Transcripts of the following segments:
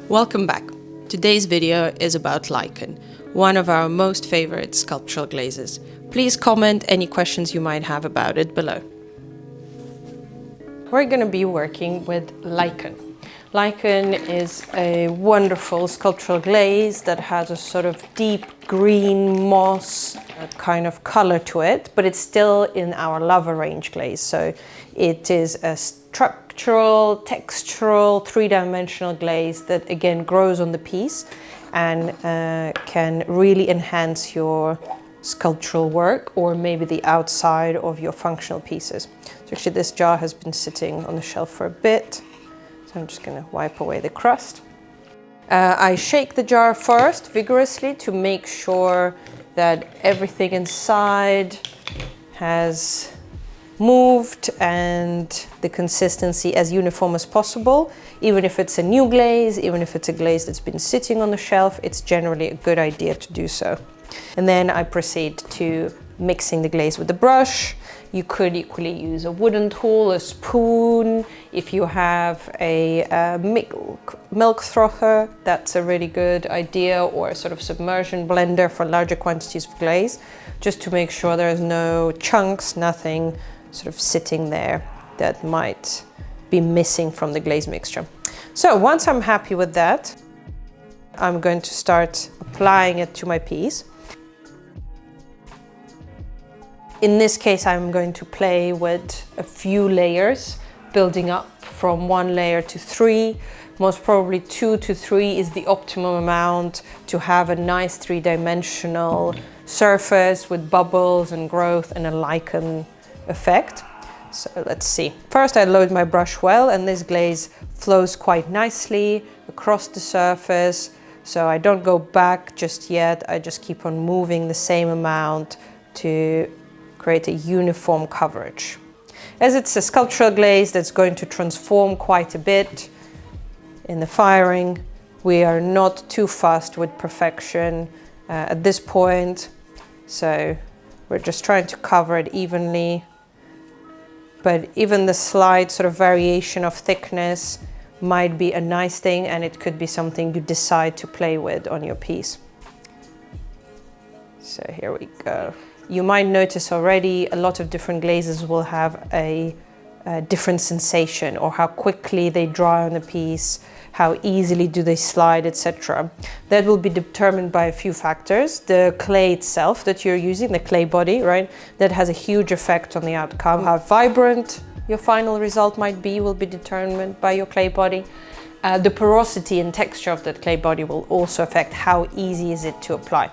Welcome back. Today's video is about Lyken, one of our most favorite sculptural glazes. Please comment any questions you might have about it below. We're going to be working with Lyken. Lyken is a wonderful sculptural glaze that has a sort of deep green moss kind of color to it, but it's still in our lava range glaze. So it is a structural, textural, three-dimensional glaze that again grows on the piece and can really enhance your sculptural work or maybe the outside of your functional pieces. So actually this jar has been sitting on the shelf for a bit. So I'm just going to wipe away the crust. I shake the jar first vigorously to make sure that everything inside has moved and the consistency as uniform as possible. Even if it's a new glaze, even if it's a glaze that's been sitting on the shelf, it's generally a good idea to do so. And then I proceed to mixing the glaze with the brush. You could equally use a wooden tool, a spoon. If you have a milk frother, that's a really good idea, or a sort of submersion blender for larger quantities of glaze, just to make sure there's no chunks, nothing sort of sitting there that might be missing from the glaze mixture. So once I'm happy with that, I'm going to start applying it to my piece. In this case, I'm going to play with a few layers, building up from 1 layer to 3. Most probably 2 to 3 is the optimum amount to have a nice three-dimensional surface with bubbles and growth and a lichen effect. So let's see. First, I load my brush well, and this glaze flows quite nicely across the surface. So I don't go back just yet. I just keep on moving the same amount to create a uniform coverage. As it's a sculptural glaze that's going to transform quite a bit in the firing, we are not too fast with perfection at this point. So we're just trying to cover it evenly. But even the slight sort of variation of thickness might be a nice thing, and it could be something you decide to play with on your piece. So here we go. You might notice already a lot of different glazes will have a different sensation, or how quickly they dry on a piece, how easily do they slide, etc. That will be determined by a few factors. The clay itself that you're using, the clay body, right? That has a huge effect on the outcome. How vibrant your final result might be will be determined by your clay body. The porosity and texture of that clay body will also affect how easy is it to apply.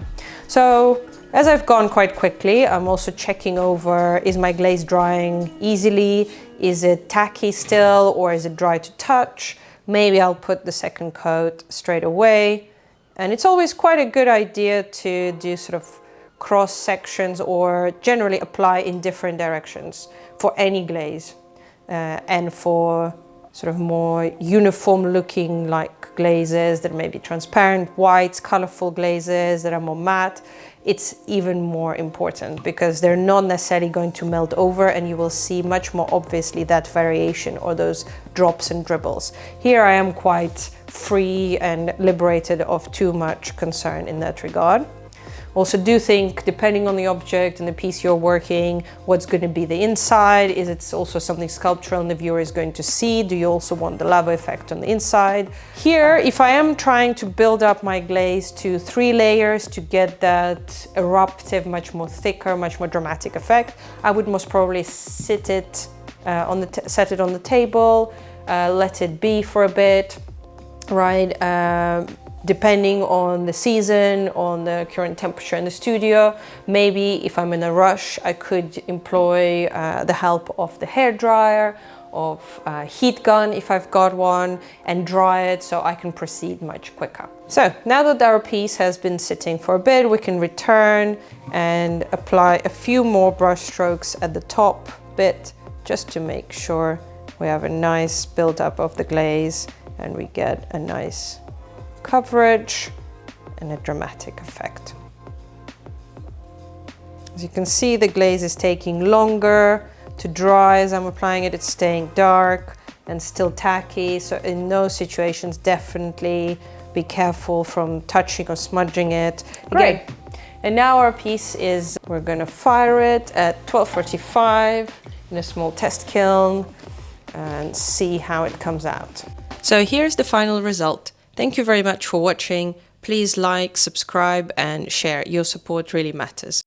So as I've gone quite quickly, I'm also checking over, is my glaze drying easily? Is it tacky still, or is it dry to touch? Maybe I'll put the second coat straight away. And it's always quite a good idea to do sort of cross sections or generally apply in different directions for any glaze. And for sort of more uniform looking like glazes that may be transparent, whites, colorful glazes that are more matte, it's even more important because they're not necessarily going to melt over, and you will see much more obviously that variation or those drops and dribbles. Here I am quite free and liberated of too much concern in that regard. Also do think, depending on the object and the piece you're working, what's going to be the inside. Is it also something sculptural and the viewer is going to see? Do you also want the lava effect on the inside? Here, if I am trying to build up my glaze to 3 layers to get that eruptive, much more thicker, much more dramatic effect, I would most probably set it on the table, let it be for a bit, right? Depending on the season, on the current temperature in the studio. Maybe if I'm in a rush, I could employ the help of the hairdryer, of a heat gun if I've got one, and dry it so I can proceed much quicker. So now that our piece has been sitting for a bit, we can return and apply a few more brush strokes at the top bit, just to make sure we have a nice build-up of the glaze and we get a nice coverage and a dramatic effect. As you can see, the glaze is taking longer to dry as I'm applying it. It's staying dark, and still tacky. So in those situations, definitely be careful from touching or smudging it. Again, and now our piece is, we're gonna fire it at 1245 in a small test kiln and see how it comes out. So here's the final result. Thank you very much for watching. Please like, subscribe and share. Your support really matters.